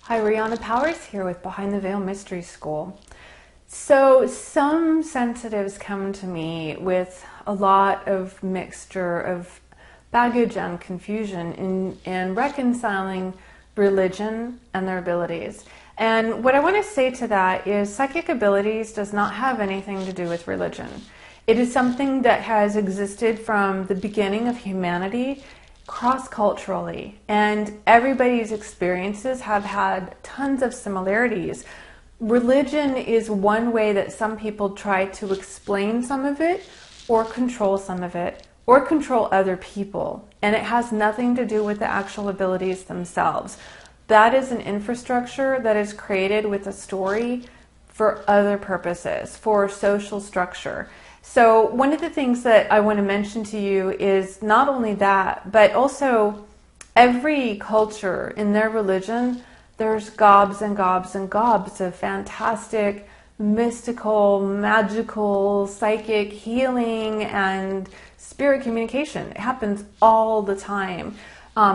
Hi, Rihanna Powers here with Behind the Veil Mystery School. So some sensitives come to me with a lot of mixture of baggage and confusion in reconciling religion and their abilities. And what I want to say to that is psychic abilities does not have anything to do with religion. It is something that has existed from the beginning of humanity cross-culturally, and everybody's experiences have had tons of similarities. Religion is one way that some people try to explain some of it or control some of it or control other people, and it has nothing to do with the actual abilities themselves. That is an infrastructure that is created with a story for other purposes, for social structure. So one of the things that I want to mention to you is not only that, but also every culture in their religion, there's gobs and gobs and gobs of fantastic, mystical, magical, psychic healing and spirit communication. It happens all the time.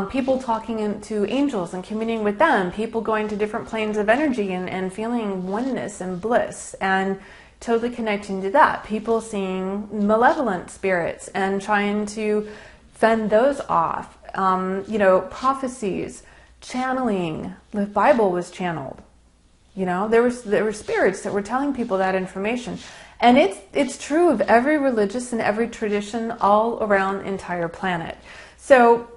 People talking to angels and communing with them, people going to different planes of energy and feeling oneness and bliss and totally connecting to that. People seeing malevolent spirits and trying to fend those off. Prophecies, channeling. The Bible was channeled. There were spirits that were telling people that information. And it's true of every religious and every tradition all around the entire planet. So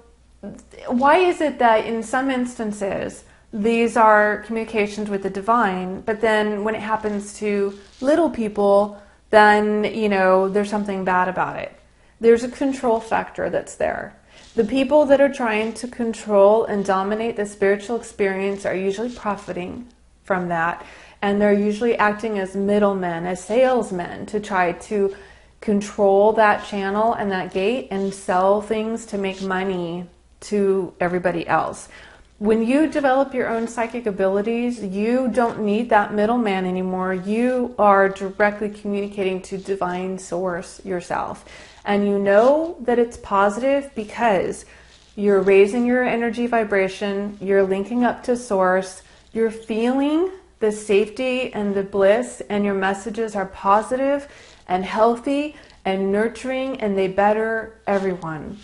why is it that in some instances these are communications with the divine, but then when it happens to little people, then, there's something bad about it? There's a control factor that's there. The people that are trying to control and dominate the spiritual experience are usually profiting from that, and they're usually acting as middlemen, as salesmen, to try to control that channel and that gate and sell things to make money to everybody else. When you develop your own psychic abilities, you don't need that middleman anymore. You are directly communicating to divine source yourself. And you know that it's positive because you're raising your energy vibration, you're linking up to source, you're feeling the safety and the bliss, and your messages are positive and healthy and nurturing, and they better everyone.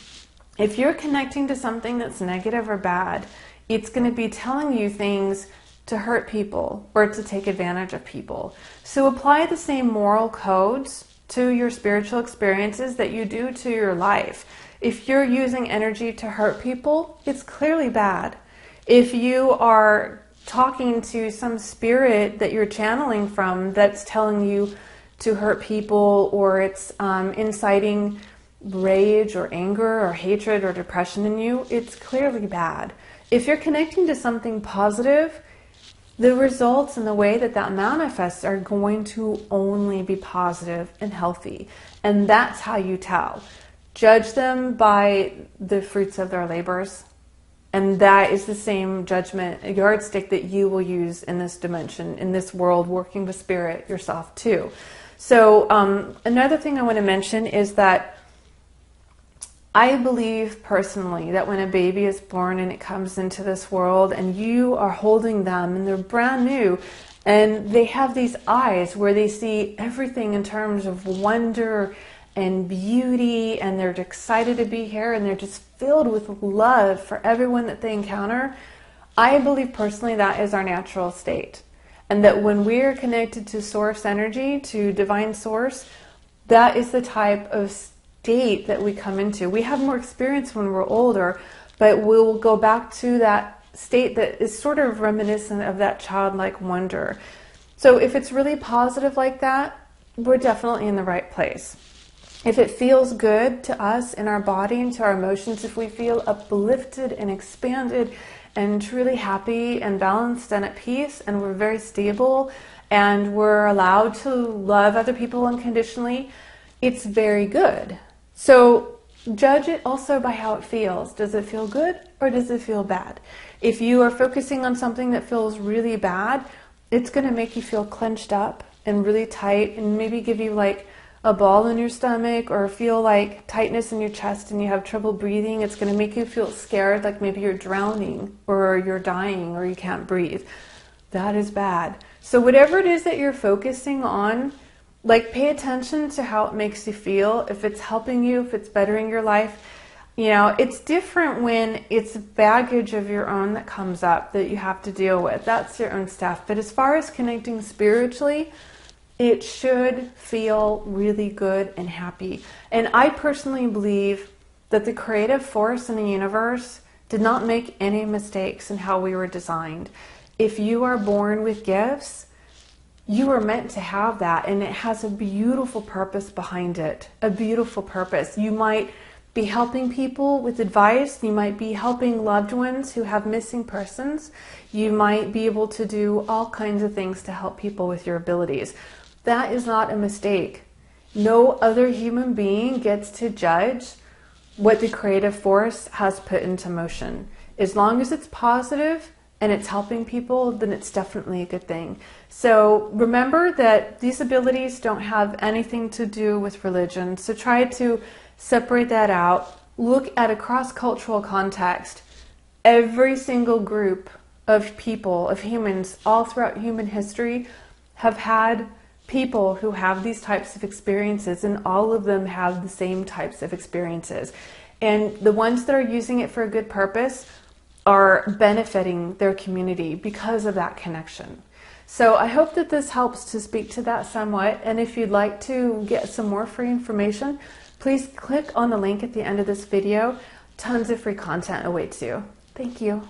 If you're connecting to something that's negative or bad, it's going to be telling you things to hurt people or to take advantage of people. So apply the same moral codes to your spiritual experiences that you do to your life. If you're using energy to hurt people, it's clearly bad. If you are talking to some spirit that you're channeling from that's telling you to hurt people, or it's inciting rage or anger or hatred or depression in you, it's clearly bad. If you're connecting to something positive, the results and the way that manifests are going to only be positive and healthy. And that's how you tell. Judge them by the fruits of their labors. And that is the same judgment, a yardstick that you will use in this dimension, in this world, working with spirit yourself too. So another thing I want to mention is that I believe personally that when a baby is born and it comes into this world and you are holding them and they're brand new and they have these eyes where they see everything in terms of wonder and beauty, and they're excited to be here and they're just filled with love for everyone that they encounter, I believe personally that is our natural state. And that when we're connected to source energy, to divine source, that is the type of state that we come into. We have more experience when we're older, but we'll go back to that state that is sort of reminiscent of that childlike wonder. So if it's really positive like that, we're definitely in the right place. If it feels good to us in our body and to our emotions, if we feel uplifted and expanded and truly happy and balanced and at peace, and we're very stable and we're allowed to love other people unconditionally, it's very good. So judge it also by how it feels. Does it feel good or does it feel bad? If you are focusing on something that feels really bad, it's going to make you feel clenched up and really tight and maybe give you like a ball in your stomach or feel like tightness in your chest and you have trouble breathing, it's going to make you feel scared, like maybe you're drowning or you're dying or you can't breathe. That is bad. So whatever it is that you're focusing on, like, pay attention to how it makes you feel. If it's helping you, if it's bettering your life, you know, it's different when it's baggage of your own that comes up that you have to deal with. That's your own stuff. But as far as connecting spiritually, it should feel really good and happy. And I personally believe that the creative force in the universe did not make any mistakes in how we were designed. If you are born with gifts, you are meant to have that, and it has a beautiful purpose behind it. A beautiful purpose. You might be helping people with advice. You might be helping loved ones who have missing persons. You might be able to do all kinds of things to help people with your abilities. That is not a mistake. No other human being gets to judge what the creative force has put into motion. As long as it's positive and it's helping people, then it's definitely a good thing. So remember that these abilities don't have anything to do with religion. So try to separate that out. Look at a cross-cultural context. Every single group of people, of humans, all throughout human history have had people who have these types of experiences, and all of them have the same types of experiences. And the ones that are using it for a good purpose are benefiting their community because of that connection. So I hope that this helps to speak to that somewhat. And if you'd like to get some more free information, please click on the link at the end of this video. Tons of free content awaits you. Thank you.